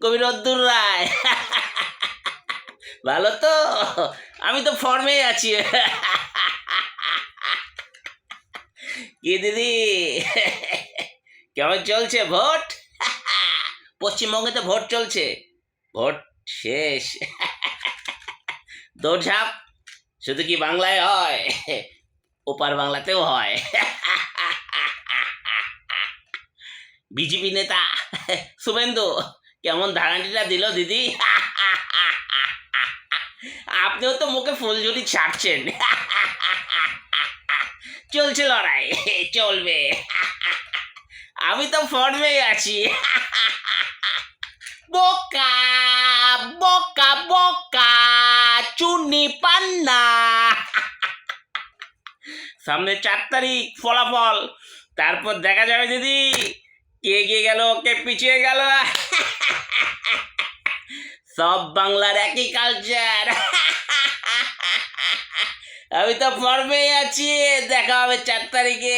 কবি রদ্দুর রায়। ভালো তো? আমি তো ফর্মেই আছি। কি দিদি, কেমন চলছে ভোট? পশ্চিমবঙ্গে তো ভোট চলছে, ভোট শেষ। দৌড়ঝাঁপ শুধু কি বাংলায় হয়, ওপার বাংলাতেও হয়। বিজেপি নেতা শুভেন্দু কেমন ধারানিটা দিল দিদি। আপনিও তো মুখে ফুলঝুরি ছাড়ছেন। চলছে লড়াই, চলবে। আমি তো ফর্মেই আছি। বোকা বোকা বোকা চুনি পান্না। সামনে 4 তারিখ ফলাফল, তারপর দেখা যাবে দিদি কে এগিয়ে গেল কে পিছিয়ে গেল। সব বাংলার একই কালচার। আমি তো ফর্মেই আছি, দেখা হবে 4 তারিখে।